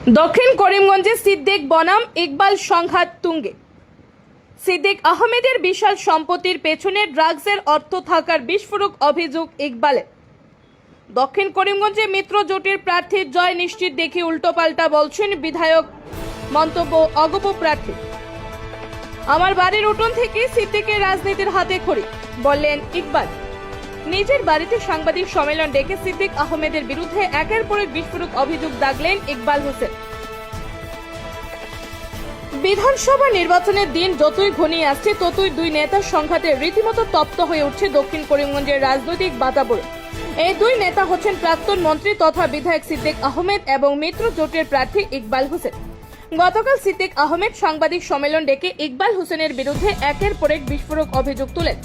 দক্ষিণ করিমগঞ্জে সিদ্দিক বনাম ইকবাল সংঘাত তুঙ্গে। সিদ্দিক আহমেদের বিশাল সম্পত্তির পেছনে ড্রাগসের অর্থ থাকার বিস্ফোরক অভিযোগ ইকবালের। দক্ষিণ করিমগঞ্জে মিত্র জোটের প্রার্থীর জয় নিশ্চিত দেখে উল্টোপাল্টা বলছেন বিধায়ক, মন্তব্য অগপ প্রার্থী। আমার বাড়ির উঠোন থেকে সিদ্দিকের রাজনীতির হাতে খড়ি, বললেন ইকবাল। নিজের বাড়িতে সাংবাদিক সম্মেলন ডেকে সিদ্দিক আহমেদের বিরুদ্ধে একের পর এক বিস্ফোরক অভিযোগ দাগলেন ইকবাল হোসেন। বিধানসভা নির্বাচনের দিন যতই ঘনিয়ে আসছে ততই দুই নেতার সংঘাতে রীতিমতো তপ্ত হয়ে উঠছে দক্ষিণ করিমগঞ্জের রাজনৈতিক বাতাবরণ। এই দুই নেতা হচ্ছেন প্রাক্তন মন্ত্রী তথা বিধায়ক সিদ্দিক আহমেদ এবং মিত্র জোটের প্রার্থী ইকবাল হোসেন। গতকাল সিদ্দিক আহমেদ সাংবাদিক সম্মেলন ডেকে ইকবাল হোসেনের বিরুদ্ধে একের পর এক বিস্ফোরক অভিযোগ তোলেন।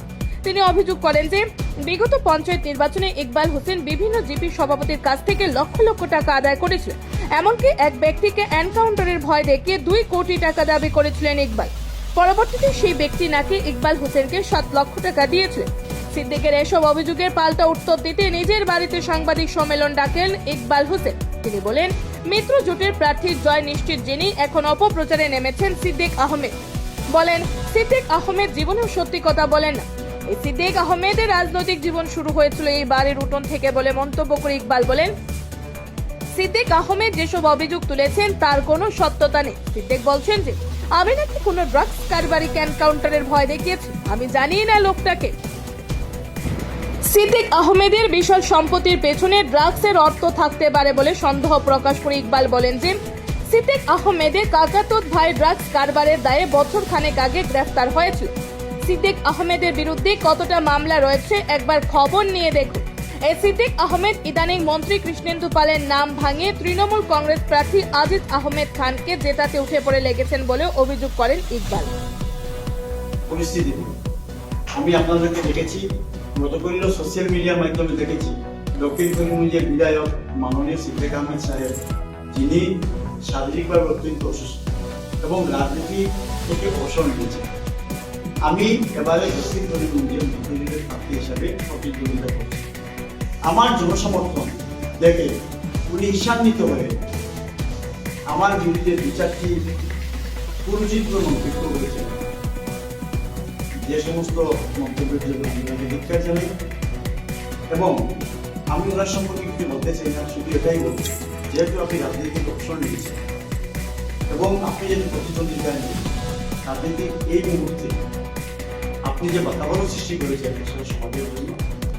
তিনি অভিযোগ করেন যে বিগত পঞ্চায়েত নির্বাচনে ইকবাল হোসেন বিভিন্ন জিপি সভাপতির কাছ থেকে লক্ষ লক্ষ টাকা আদায় করেছিলেন। এমনকি এক ব্যক্তিকে এনকাউন্টারের ভয় দেখিয়ে 2 কোটি টাকা দাবি করেছিলেন ইকবাল। পরবর্তীতে সেই ব্যক্তি নাকি ইকবাল হোসেনকে 7 লক্ষ টাকা দিয়েছিলেন। সিদ্দিকের এসব অভিযোগের পাল্টা উত্তর দিতে নিজের বাড়িতে সাংবাদিক সম্মেলন ডাকেন ইকবাল হোসেন। তিনি বলেন, মিত্র জোটের প্রার্থীর জয় নিশ্চিত জেনেই এখন অপপ্রচারে নেমেছেন সিদ্দিক আহমেদ। বলেন, সিদ্দিক আহমেদ জীবনেও সত্যি কথা বলেন না। এই সিদ্দিক আহমেদের রাজনৈতিক জীবন শুরু হয়েছিল এই বাড়ির উঠোন থেকে বলে মন্তব্য করে ইকবাল বলেন, সিদ্দিক আহমেদ যেসব অভিযোগ তুলেছেন তার কোনো সত্যতা নেই। সিদ্দিক বলছেন যে আমি নাকি কোনো ড্রাগস কারবারিকে এনকাউন্টারের ভয় দেখিয়েছি, আমি জানি না লোকটাকে। সিদ্দিক আহমেদের বিশাল সম্পত্তির পেছনে ড্রাগসের অর্থ থাকতে পারে বলে সন্দেহ প্রকাশ করে ইকবাল বলেন যে সিদ্দিক আহমেদের কাকাতুত ভাই ড্রাগস কারবারের দায়ে বছর খানেক আগে গ্রেফতার হয়েছিল। সিদ্দিক আহমেদের বিরুদ্ধে কতটা মামলা রয়েছে একবার খবর নিয়ে দেখুন। এই সিদ্দিক আহমেদ ইদানিং মন্ত্রী কৃষ্ণেন্দু পালের নাম ভাঙিয়ে তৃণমূল কংগ্রেস প্রার্থী আজিজ আহমেদ খানকে জেতাতে উঠে পড়ে লেগেছেন বলে অভিযোগ করেন ইকবাল। পরিস্থিতি আমি আপনাদেরকে দেখেছি, গতকাল সোশ্যাল মিডিয়ার মাধ্যমে দেখেছি দক্ষিণ করিমগঞ্জের বিধায়ক মাননীয় সিদ্দিক আহমেদ সাহেব, যিনি শারীরিকভাবে অত্যন্ত অসুস্থ এবং রাজনীতি থেকে অবসর নিয়েছেন। আমি এবারে দক্ষিণ করিমগঞ্জের মিত্রজোটের প্রার্থী হিসাবে প্রতিদ্বন্দ্বিতা করছি। আমার জনসমর্থন দেখে উনি ঈর্ষান্বিত হয়ে আমার বিরুদ্ধে 2-4টি কুরুচিত্র মন্তব্য করেছেন। যে সমস্ত মন্তব্যের জন্য আমি ধিক্কার জানাই এবং আমি ওনার সম্পর্কে কিছু বলতে চাই না, শুধু এটাই বলব, যেহেতু আপনি রাজনীতি থেকে অবসর নিয়েছেন এবং আপনি যদি প্রতিদ্বন্দ্বিতা নেন, রাজনীতির এই মুহূর্তে আপনি যে বাতাবরণ সৃষ্টি করেছেন সেটা সমাজের জন্য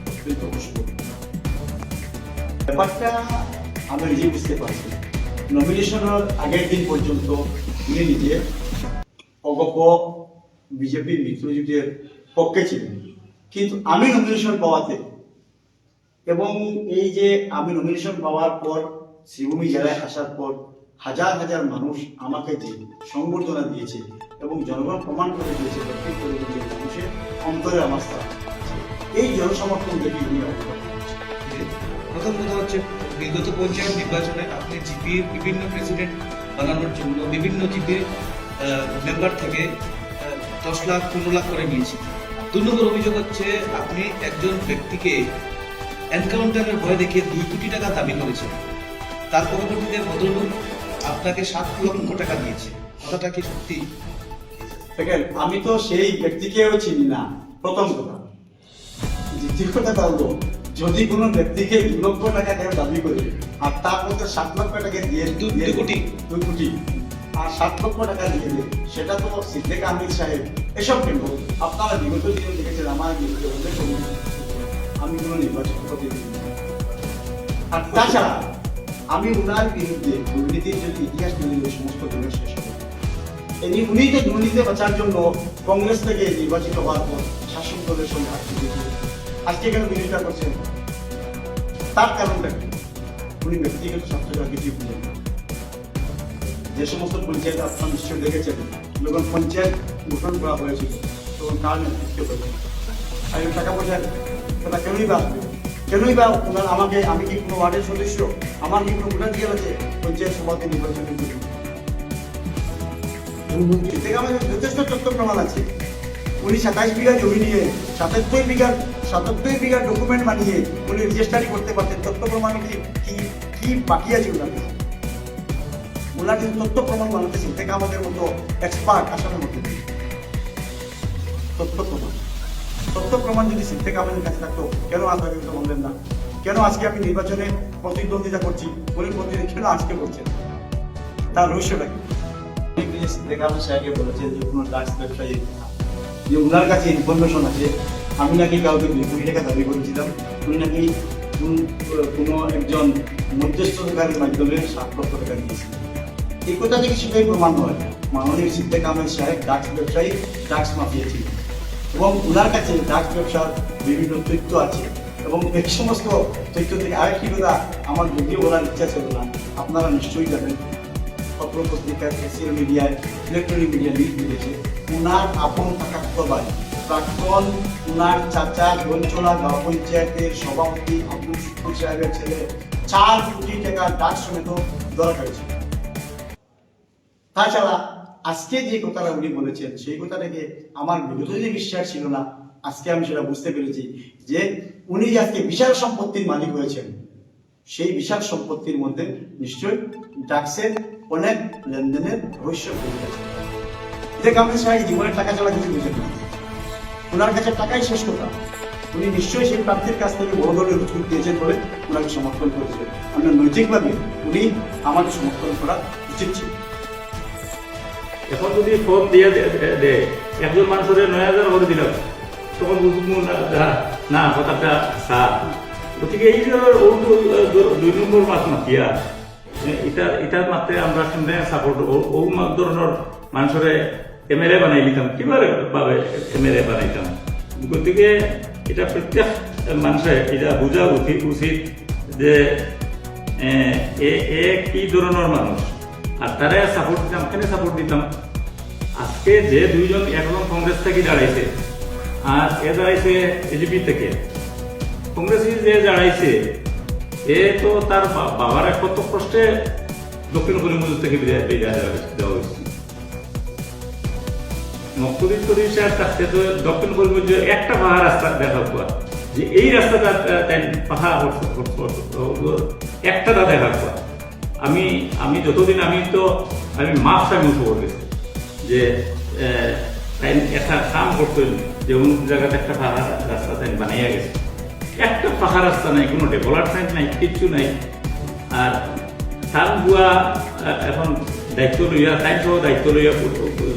অত্যন্ত অবশ্যই। ব্যাপারটা আমি নিজে বুঝতে পারছি। নমিনেশনের আগের দিন পর্যন্ত উনি নিজে অগপ বিজেপির মিত্রজোটের পক্ষে ছিলেন, কিন্তু আমি নমিনেশন পাওয়াতে এবং এই যে আমি নমিনেশন পাওয়ার পর শ্রীভূমি জেলায় আসার পর হাজার হাজার মানুষ আমাকে যে সংবর্ধনা দিয়েছে এবং জনগণ প্রমাণ করে দিয়েছে দক্ষিণ করিমগঞ্জের মানুষের অন্তরে আমার স্থান। এই জনসমর্থন দেখে উনি প্রথম কথা হচ্ছে, বিগত পঞ্চায়েত নির্বাচনে আপনি জিপির বিভিন্ন প্রেসিডেন্ট বানানোর জন্য বিভিন্ন জিপির মেম্বার থেকে 10 লাখ 15 লাখ করে নিয়েছেন। 2 নম্বর অভিযোগ হচ্ছে, আপনি একজন ব্যক্তিকে এনকাউন্টারের ভয় দেখিয়ে 2 কোটি টাকা দাবি করেছেন। তার পরবর্তীতে ভদ্রলোক আপনাকে 7 লক্ষ টাকা দিয়েছে। কথাটা কি সত্যি? দেখেন, আমি তো সেই ব্যক্তিকেও চিনি না, প্রথম কথা। দ্বিতীয় কথা হলো, যদি কোনো ব্যক্তিকে 2 লক্ষ টাকা কেউ দাবি করে আর তার মধ্যে 7 লক্ষ টাকা দিয়ে 2 কোটি আর 7 লক্ষ টাকা দিয়ে দেয়, সেটা তো সিদ্দিক আহমেদ সাহেব এসব কেন? আপনারা বিগত দিনে দেখেছেন আমার বিরুদ্ধে অনেক অভিযোগ, আমি কোনো নির্বাচন প্রতিদ্বন্দ্বী। আর তাছাড়া আমি উনার বিরুদ্ধে দুর্নীতির যদি ইতিহাস তৈরি সমস্ত দিনের শেষ হবে। উনি তো দুর্নীতি বাঁচার জন্য কংগ্রেস থেকে নির্বাচিত হওয়ার পর শাসক দলের সঙ্গে আজকে কেন বিরোধিতা করছেন? তার কারণটা কি? উনি ব্যক্তিগত স্বার্থটা কিছু বুঝেন না। যে সমস্ত পঞ্চায়েত আপনারা নিশ্চয়ই দেখেছেন, যখন পঞ্চায়েত গঠন করা হয়েছিল তখন কার নেতৃত্বে হয়েছে, আর টাকা পয়সার কথা কেনই বা আসবে? কেনই বা ওনার আমাকে, আমি কি কোনো ওয়ার্ডের সদস্য, আমার কি কোনো ভোটাধিকার আছে পঞ্চায়েত সভাপতি নির্বাচনের জন্য? আমাদের যথেষ্ট তথ্য প্রমাণ আছে। উনি 27 বিঘা জমি নিয়ে 77 বিঘা ডকুমেন্ট বানিয়ে উনি রেজিস্ট্রারি করতে পারতেন। তথ্য প্রমাণ কি বাকি আছে ওনার? ওনার কিন্তু তথ্য প্রমাণ বানাতে সিদ্দিক আহমেদের মতো এক্সপার্ট আসামের মধ্যে নেই। তথ্য প্রমাণ যদি সিদ্দিক আহমেদের কাছে থাকতো কেন আজ আগে তো বললেন না? কেন আজকে আমি নির্বাচনে প্রতিদ্বন্দ্বিতা করছি উনি প্রতিদিন কেন আজকে করছেন? তার রহস্যটা কি? সিদ্দিক আহমেদ সাহেবকে বলেছেন যে কোনো ড্রাগস ব্যবসায়ী যে ওনার কাছে ইনফরমেশন আছে আমি নাকি কাউকে 2 কোটি টাকা দাবি করেছিলাম, উনি নাকি কোনো একজন মধ্যস্থতাকারীর মাধ্যমে 7 লক্ষ টাকা দিয়েছিলেন। এই কথা থেকে সেটাই প্রমাণ হয় মাননীয় সিদ্দিক আহমেদ সাহেব ড্রাগস ব্যবসায়ী, ড্রাগস মাফিয়া ছিল এবং ওনার কাছে ড্রাগস ব্যবসার বিভিন্ন তথ্য আছে। এবং এই সমস্ত তথ্য থেকে আরেকটি কথা আমার যদিও বলার ইচ্ছা ছিল না, আপনারা নিশ্চয়ই জানেন পত্র পত্রিকায়, সোশ্যাল মিডিয়ায়, ইলেকট্রনিক মিডিয়া নিউজ দিয়েছে ওনার আপন থাকা ভাই প্রাক্তন ওনার চাচা গঞ্চলা গাঁও পঞ্চায়েতের সভাপতি আব্দুল শুকুর সাহেবের ছেলে 4 কোটি টাকা ড্রাগস সমেত ধরা হয়েছে। তাছাড়া আজকে যে কথাটা উনি বলেছেন সেই কথাটাকে আমার বিরোধী বিশ্বাস ছিল না, আজকে আমি সেটা বুঝতে পেরেছি যে উনি যে আজকে বিশাল সম্পত্তির মালিক হয়েছেন সেই বিশাল সম্পত্তির মধ্যে নিশ্চয়ই ড্রাগসের অনেক লেনদেনের রহস্য ঘটে গেছে। সিদ্দিক আহমেদ সাহেব জীবনের টাকা ছাড়া কিছু বুঝেন না, ওনার কাছে টাকাই শেষ কথা। উনি নিশ্চয়ই সেই প্রার্থীর কাছ থেকে বড় ধরনের রুজু দিয়েছেন বলে ওনাকে সমর্থন করেছেন। আমরা নৈতিকভাবে উনি আমাদের সমর্থন করা উচিত ছিল। এখন যদি ফর্ম দিয়ে দেয় একজন মানুষের 9,000 করে দিলাম তখন বুঝবো না কথাটা সার। গতিকে এই যে 2 নম্বর মাস মাতিয়া এটার মাত্রে আমরা শুনলে সাপোর্ট ও ধরনের মানুষের MLA বানাই দিতাম, কিভাবে MLA বানাইতাম। গতিকে এটা প্রত্যেক মানুষের এটা বোঝা উচিত যে এ কি ধরনের মানুষ আর তারা সাপোর্ট দিতাম, কেন সাপোর্ট দিতাম। আজকে যে 2 জন, একজন কংগ্রেস থেকে দাঁড়াইছে আর এ দাঁড়াইছে বিজেপি থেকে। কংগ্রেসি যে দাঁড়াইছে এ তো তার বাবার কত কষ্টে দক্ষিণ করিমগঞ্জ থেকে বিদায় দেওয়া হয়েছে। মকসুদুল করিম সাহেব থাকতে তো দক্ষিণ করিমগঞ্জ একটা পাহাড় রাস্তা দেখা পাওয়া যে এই রাস্তাটা পাহাড় একটা দেখা পাওয়া। আমি যতদিন আমি মাপ সামি খবর গেছি যে একটা কাম করতেন যে অন্য জায়গাতে একটা পাহাড় রাস্তা তাই বানাইয়া গেছে। একটা পাহাড় রাস্তা নাই, কোনো ডেভেলপমেন্ট নাই, কিচ্ছু নাই। আর তার বুয়া এখন দায়িত্ব লইয়া দায়িত্ব লইয়া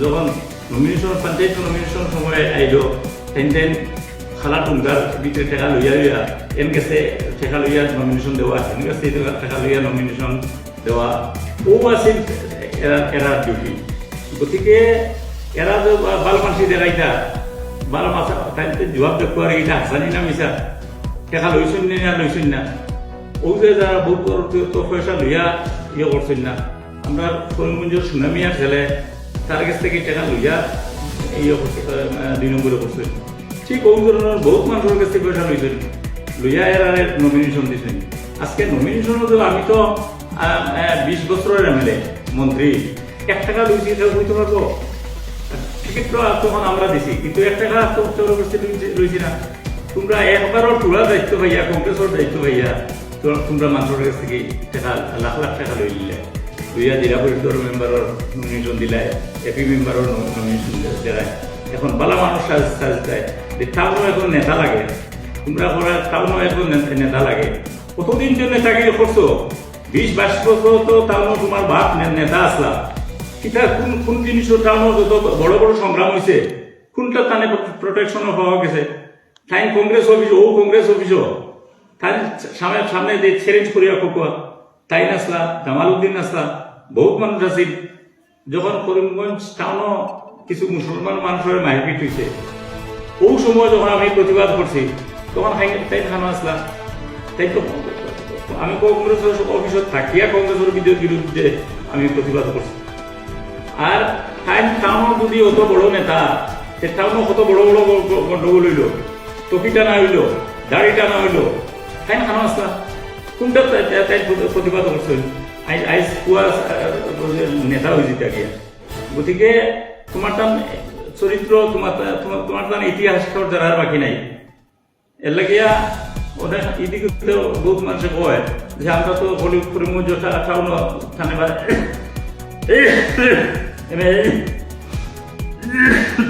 যখন নমিনেশন পঞ্চায়েত নমিনেশন সময় আইল তেন খালা টুঙ্গার ভিতরে টেকা লইয়া এন গেছে টেকা লইয়া নমিনেশন দেওয়া, এন গেছে টেকা লইয়া নমিনেশন দেওয়া ও আছিল এরার ডিউটি। গতিকে এরা যে বাল মানসি দেখাইতা বাল মাসা তাই জবাব দেখুয়ার এইটা হাসানি না মিশা টেকা লইছেন না লইছেন না ও যে যারা বহুত পয়সা লইয়া করছেন না। আমরা করিমগঞ্জের সুনামিয়ার ছেলে তার কাছ থেকে টাকা লইয়া 2 নম্বরে করছেন। ঠিক ওই ধরনের বহুত মানুষের কাছ থেকে পয়সা লইছেন লইয়া এরা নমিনেশন দিয়েছেন। আজকে নমিনেশন আমি তো 20 বছরের MLA মন্ত্রী, 1 টাকা লইছি হইতে পারবো। টিকিট তো তখন আমরা দিছি কিন্তু 1 টাকা তো লইছি না। তোমরা একবারও টুরা দায়িত্ব ভাইয়া, কংগ্রেসের দায়িত্ব ভাইয়া, তোমরা মানুষের কাছ থেকে টাকা লাখ লাখ টাকা লইলে লইয়া জেলা পরিষদের মেম্বারের নমিনেশন দিলাই, এপি মেম্বারের নমিনেশন দেয়। এখন বালা মানুষ সাজ দেয় যে টাউনও এখন নেতা লাগে, তোমরা টাউনও এখন নেতা লাগে। কতদিন যে নেতাগিরি করছো, 20-22 বছর তো টাউনও তোমার বাপ নেতা আসলা। কিতা কোন জিনিসও টাউনও যত বড় বড় সংগ্রাম হয়েছে কোনটা তানে প্রোটেকশন পাওয়া গেছে। তাই কংগ্রেস অফিস কংগ্রেস অফিসও তাই সামনে যে চ্যালেঞ্জ করিয়া কোয়া তাই নাসলা, জামাল উদ্দিন নাসলা, বহুত মানুষ আছিল। যখন করিমগঞ্জ টাউনও কিছু মুসলমান মানুষের মারপিট হয়েছে ও সময় যখন আমি প্রতিবাদ করছি তখন তাই খানো আসলা। তাই তো আমি কংগ্রেসের অফিসত থাকিয়া কংগ্রেসের বিরুদ্ধে আমি প্রতিবাদ করছি। আর তাই টাউনের যদি অত বড় নেতা সে টাউনও কত বড় বড় গন্ডগোল হইল, টপি টানা হইল, দাড়ি টানা হইল, তাই খানো আসলা। কোনটা তাই প্রতিবাদ করছেন আইজ পুয়া নেতা হয়েছে গিয়া। গতিকে তোমার তার চরিত্র তোমার তার ইতিহাস জানার বাকি নাই। এর লাগিয়া ওদের এদিকে বহুত মানুষে কয় যে আমরা তো করিমগঞ্জ টাউন থানে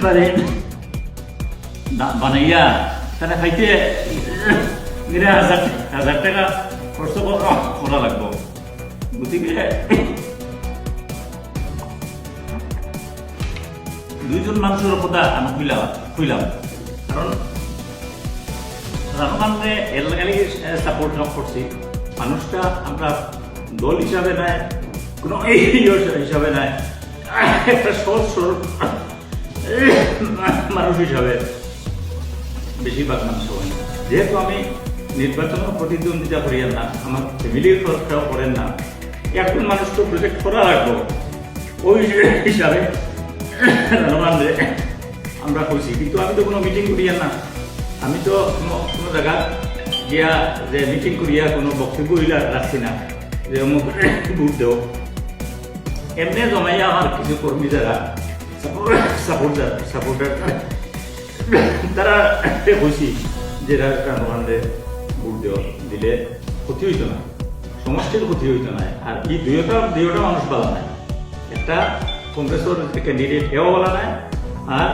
মানে বানাইয়া তারা খাইতে মেরে 1000 টাকা খরচ করা লাগবো। গতিকে দুইজন মানুষের কথা আমি খুইলাম কারণ রানুমানরে এর লাগালি সাপোর্ট করছি। মানুষটা আমরা দল হিসাবে নাই, কোনো হিসাবে নাই, একটা সহজ সরল মানুষ হিসাবে বেশিরভাগ মানুষ হয়। যেহেতু আমি নির্বাচনে প্রতিদ্বন্দ্বিতা করিয়েন না, আমার ফ্যামিলির খরচাও করেন না, একজন মানুষকে প্রজেক্ট করা লাগবো ওই হিসাবে রানুমানরে আমরা করছি। কিন্তু আমি তো কোনো মিটিং করিয়েন না, আমি তো কোনো জায়গা গিয়া যে মিটিং করিয়া কোনো বক্তব্য রাখছি না যে অমুক ভোট দেও। এমনি জমাইয়া আমার কিছু কর্মী যারা সাপোর্টার তারা কইছি যে রানুমানরে ভোট দিলে ক্ষতি হইতো না, সমষ্টির ক্ষতি হইতো না। আর এই দুইটা মানুষ বলা নাই, একটা কংগ্রেসের ক্যান্ডিডেট এও বলা নাই আর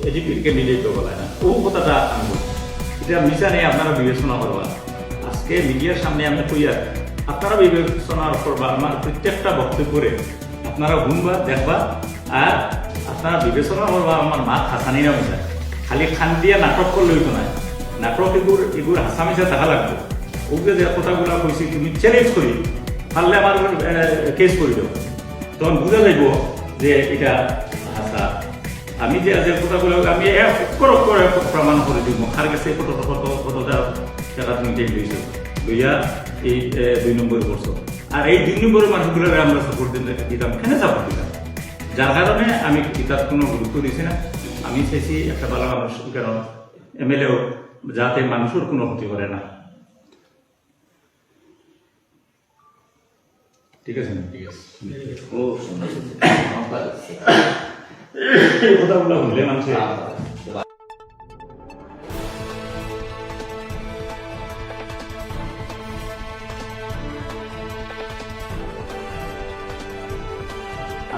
এজিপির ক্যান্ডিডেটও বলা না। ও কথাটা আমি বলছি, এটা মিশা নেই, আপনারা বিবেচনা করবা। আজকে মিডিয়ার সামনে আমি কইয়া আপনারা বিবেচনা করবা, আমার প্রত্যেকটা বক্তব্যে আপনারা শুনবা, দেখবা আর আপনারা বিবেচনা করবা। আমার মা হাসানি না মিশা, খালি খান দিয়া নাটক করলে হইতো না, নাটক এগুলো হাসা মিশা দেখা লাগতো। ওকে যে কথাগুলো কইছি তুমি চ্যালেঞ্জ করি পারলে আমার কেস করে দেবো, তখন বুঝা যাইব যে এটা হাসা। আমি যে কথাগুলো আমি প্রমাণ করে দিব, আর কাছে কতটা টাকা তুমি লইছো লইয়া এই 2 নম্বর করছো। আর এই 2 নম্বরের মানুষগুলো আমরা সাপোর্ট দিতাম, কেন সাপোর্ট দিতাম? যার কারণে আমি এটার কোনো গুরুত্ব দিছি না। আমি চাইছি একটা ভালো মানুষ, কারণ এমএলএও যাতে মানুষের কোনো ক্ষতি করে না। ঠিক আছে, ঠিক আছে। এই কথাগুলো শুনলে মানুষের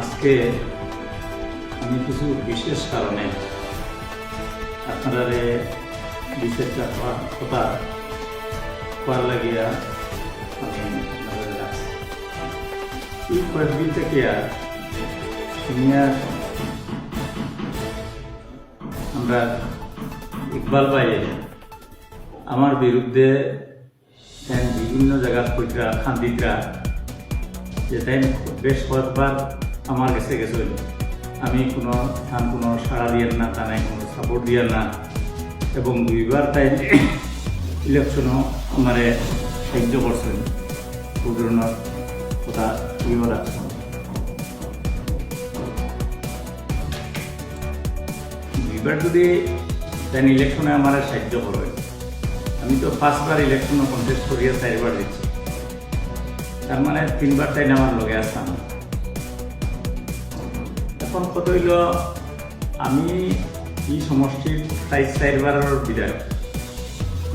আজকে আমি কিছু বিশেষ কারণে আপনারা বিশেষ কথা করার লাগিয়া আমি এই কয়েকদিন থেকে সিনিয়র আমরা ইকবাল ভাই আমার বিরুদ্ধে বিভিন্ন জায়গার কইরা খান্দিকরা যে তাই বেশ কয়েকবার আমার কাছে গেছিল, আমি কোনো সাড়া দিয়েন না, তা নাই কোনো সাপোর্ট দিয়েন না, এবং 2বার তাই ইলেকশনও আমার সাহায্য করছেন, ধরনের কথা তুলিও রাখছেন। 2বার যদি তাই ইলেকশনে আমার সাহায্য করবে, আমি তো 5বার ইলেকশনও কন্টেস্ট করিয়া 4বার দিচ্ছি, তার মানে 3বার তাই আমার লগে আসতাম। এখন কত হইল, আমি এই সমষ্টির 4বারের বিধায়ক,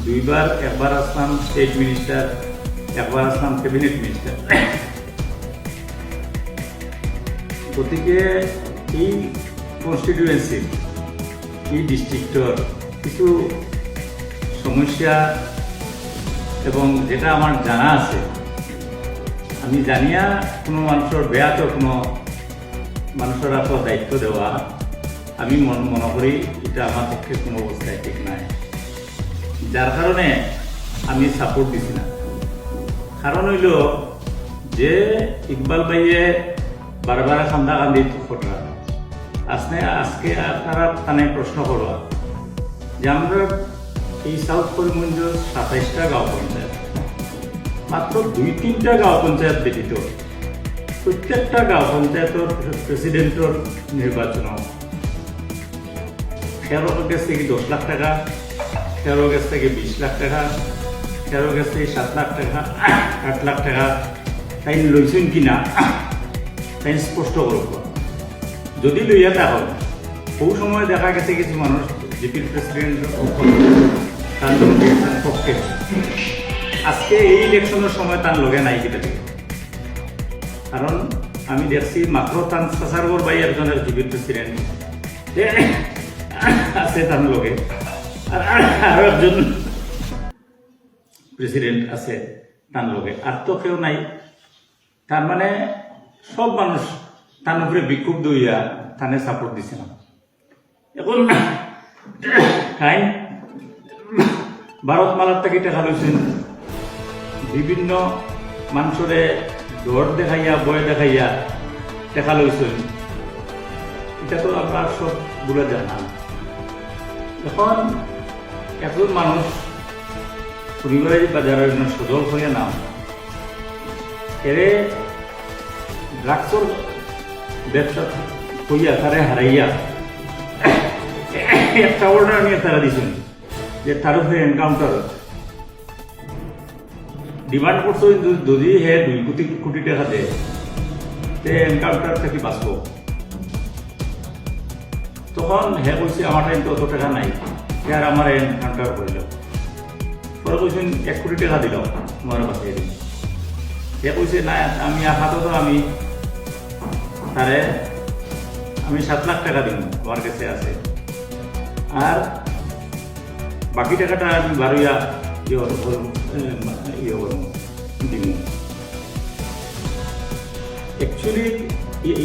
2বার, একবার আসলাম স্টেট মিনিস্টার, একবার আসলাম ক্যাবিনেট মিনিস্টার। গতিকে এই কনস্টিটিউয়েন্সি, এই ডিস্ট্রিক্টর কিছু সমস্যা এবং যেটা আমার জানা আছে, আমি জানিয়া কোনো মানুষের বেয়াতে কোনো মানুষের এত দায়িত্ব দেওয়া আমি মনে করি এটা আমার পক্ষে কোনো অবস্থায় ঠিক নাই, যার কারণে আমি সাপোর্ট দিছি না। কারণ হইল যে ইকবাল ভাইয়ে বারবার খান্দা কান্দি ফোটা আজকে আপনারা তানে প্রশ্ন করবা যে আমরা এই সাউথ করিমগঞ্জ 27টা গাঁও পঞ্চায়েত, মাত্র 2-3টা গাঁও পঞ্চায়েত ব্যতীত প্রত্যেকটা গাঁও পঞ্চায়েতের প্রেসিডেন্টের নির্বাচন খেয়ারো গেছে থেকে 10 লাখ টাকা, খেয়ারো গেছে থেকে 20 লাখ টাকা, খেয়ারো গেছে 7 লাখ টাকা, 8 লাখ টাকা, তাই লইছেন কিনা তাই স্পষ্ট করব। যদি লইয়া থাকুন, বহু সময় দেখা গেছে কিছু মানুষ জিপির প্রেসিডেন্টের পক্ষে আজকে এই ইলেকশনের সময় তার লগে নাই কিনা, কারণ আমি দেখছি মাত্র তান সাসারগর ভাই একজনের জিবির প্রেসিডেন্ট আছে তার লগে আরো একজন প্রেসিডেন্ট আছে তার লগে আর তো কেউ নাই। তার মানে সব মানুষ তার উপরে বিক্ষুব্ধ হইয়া তানে সাপোর্ট দিছে না। এখন খাইন ভারতমালার থেকে টাকা লইছেন, বিভিন্ন মানুষরে ডর দেখাইয়া ভয় দেখাইয়া টাকা লইছেন, এটা তো আমরা সব বলে জানা। এখন একজন মানুষ পরিবারের বাজারের জন্য সজল হয়ে নাম এরে ড্রাগসর ব্যবসা হইয়া তারে হারাইয়া একটা অর্ডার নিয়ে তারা দিছেন যে তার উপরে এনকাউন্টার ডিমান্ড করছো যদি হে 2 কোটি টাকা দেয় তে এনকাউন্টার থেকে বাঁচব। তখন হে বলছে আমার টাইম তো অত টাকা নাই, আর আমার এনকাউন্টার করিল। পরে বলছেন 1 কোটি টাকা দিল আমার বাঁচিয়ে দিল। হে কইছে না আমি আপাতত আমি তারে আমি 7 লাখ টাকা দিব, আমার কাছে আছে, আর বাকি টাকাটা আমি বারোয়া দিব। অ্যাকচুয়ালি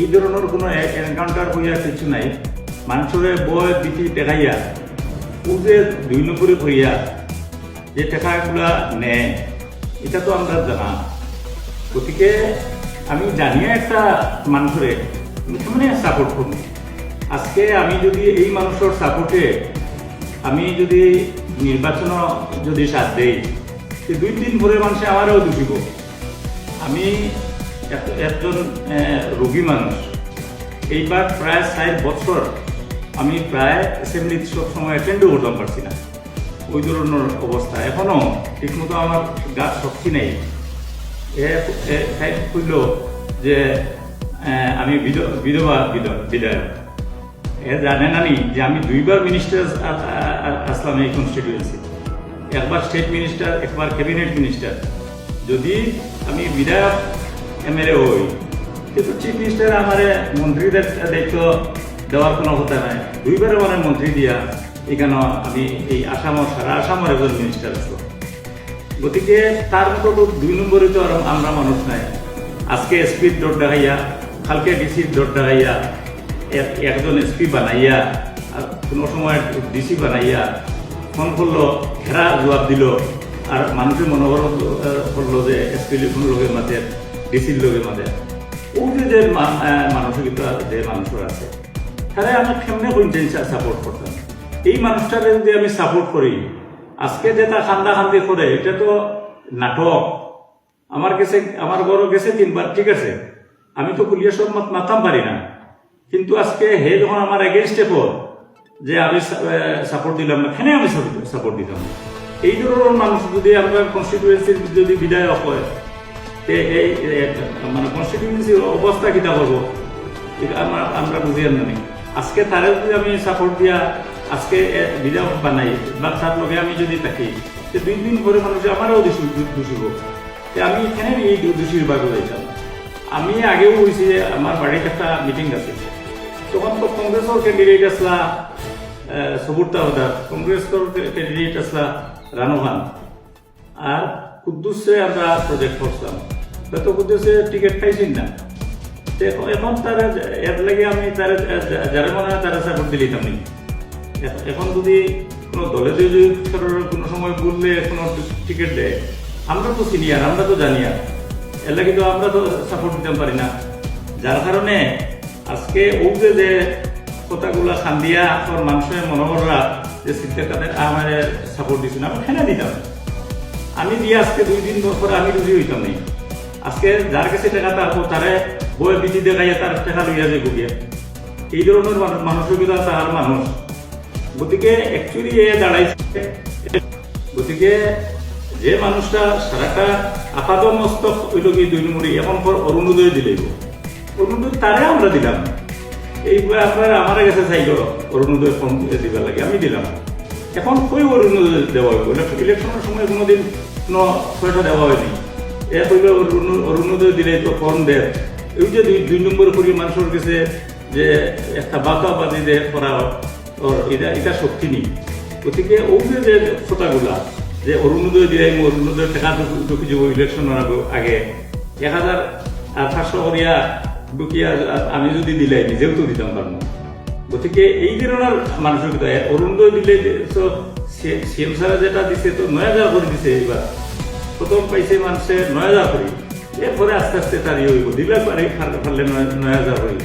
এই ধরনের কোনো এনকাউন্টার হইয়া কিছু নাই। মানুষের বয় বিধি দেখাইয়া ও যে 2 নম্বরে হইয়া যে টাকাগুলা নেয় এটা তো আমরা জানা। গতিকে আমি জানিয়ে একটা মানুষের কেমনে সাপোর্ট করব। আজকে আমি যদি এই মানুষের সাপোর্টে আমি যদি নির্বাচন যদি সাথ দেই 2 দিন পরে মানুষ আমারও দুষিব। আমি একজন রোগী মানুষ, এইবার প্রায় 4 বছর আমি প্রায় অ্যাসেম্বলি সব সময় অ্যাটেন্ডও করতে পারছি না, ওই ধরনের অবস্থা। এখনো ঠিকমতো আমার গা শক্তি নেই। কইল যে আমি বিধবা বিধায়ক। জানে নানি যে আমি 2বার মিনিস্টার আসলাম এই কনস্টিটিউয়েন্সি, একবার স্টেট মিনিস্টার, একবার ক্যাবিনেট মিনিস্টার। যদি আমি বিধায়ক এমএলএ হই কিন্তু চিফ মিনিস্টার আমার মন্ত্রীদের দায়িত্ব দেওয়ার কোনো কথা নাই। 2বার আমার মন্ত্রী দিয়া এখানে আমি এই আসামের সারা আসামের একজন মিনিস্টার আছো। গতিকে তার মতো তো 2 নম্বরে তো আমরা মানুষ নাই। আজকে এসপির ডট দেখাইয়া, কালকে ডিসির ডট দেখাইয়া, একজন এসপি বানাইয়া, আর কোনো সময় ডিসি বানাইয়া ফোন করলো, ঘেরা জবাব দিল, আর মানুষের মনোবল করলো যে এসপি লোকের মাঝে, ডিসির লোকের মাঝে। ওই যে মানসিকতা যে মানুষের আছে তারা আমি কেমনে সাপোর্ট করতাম। এই মানুষটাকে যদি আমি সাপোর্ট করি, আজকে যে তা খান্দা খান্দি করে এটা তো নাটক। আমার কাছে আমার বড় গেছে 3বার, ঠিক আছে, আমি তো পুলিশ মত মাতাম পারি না, কিন্তু আজকে হে যখন আমার এগেনস্টে পর যে আমি সাপোর্ট দিলাম না, কেন আমি সাপোর্ট দিতাম? এই ধরনের মানুষ যদি আমরা কনস্টিটিউয়েন্সির যদি বিধায়ক হয় এই মানে কনস্টিটিউয়েন্সির অবস্থা কিটা করবো আমরা বুঝিয়ে জানি। আজকে তারে যদি আমি সাপোর্ট দিয়া আজকে বিধায়ক বানাই বা তার লগে আমি যদি থাকি 2 দিন পরে মানুষ আমারও দোষিব। আমি এখানে এই দোষীর ভাগে যাইতাম। আমি আগেও বলছি যে আমার বাড়িতে একটা মিটিং আছে, তখন তো কংগ্রেসের ক্যান্ডিডেট আসলা সবুরতা হদার, কংগ্রেসের ক্যান্ডিডেট আসলা রানু খান, আর কুদ্দুসে আমরা প্রজেক্ট করছিলাম। তো কুদ্দুসে টিকিট পাইছেন না, এখন তারা এর লাগে আমি তারা যারা মনে হয় তারা সাপোর্ট দিলিতাম নি। এখন যদি কোনো দলে যদি কোনো সময় বললে কোনো টিকিট দেয়, আমরা তো সিনিয়র, আমরা তো জানিয়ার, এর লাগে তো আমরা তো সাপোর্ট দিতে পারি না। যার কারণে আজকে ও যে কথাগুলা খান্দিয়া আমার মানুষের মনোবলরা যে সিদ্ধান্তে আমার সাপোর্ট দিচ্ছেন, আমি খেলে দিতাম। আমি দিয়ে আজকে 2 দিন পরে আমি রুজি হইতাম নেই। আজকে যার কাছে টাকা থাকবো তারে বই বিধি দেখাইয়া তার টাকা লইয়া যায় গুগিয়া। এই ধরনের মানসিকতা তাহার মানুষ। গতিকে অ্যাকচুয়ালি এ দাঁড়াইছে। গতিকে যে মানুষটা সারাটা আপাত মস্তক হইল কি 2 নম্বরে, এখন পর অরুণোদয় দিলেই অরুণোদয় তারে আমরা দিলাম। এই আপনার আমার কাছে চাইল অরুণোদয় ফর্ম দিবার লাগে, আমি দিলাম। এখন কই অরুণোদয় দেওয়া হইব? ইলেকশনের সময় কোনোদিন কোনো পয়সা দেওয়া হয়নি। এ কইল অরুণোদয় দিলে তো ফর্ম দেয়, এই যে দুই নম্বর করি মানুষের কাছে যে একটা বাতাবাদী যে করা ওর এটা শক্তি নেই। গতিকে ওই যে কথাগুলা যে অরুণোদয় দিলে অরুণোদয় টাকা ঢুকি যাব ইলেকশন আগে 1,500 করিয়া ঢুকিয়া আমি যদি দিলাই নিজেও তো দিতাম পারবো। গতিকে এই ধরনের মানসিকতা অরুণোদয় দিলে সিএম সারা যেটা দিছে তো 9,000 করে দিছে। এইবার প্রথম পাইছে মানুষে 9,000 করে, এরপরে আস্তে আস্তে তার ইয়ে হইব দিলে পারে পারলে 9,000 হইব।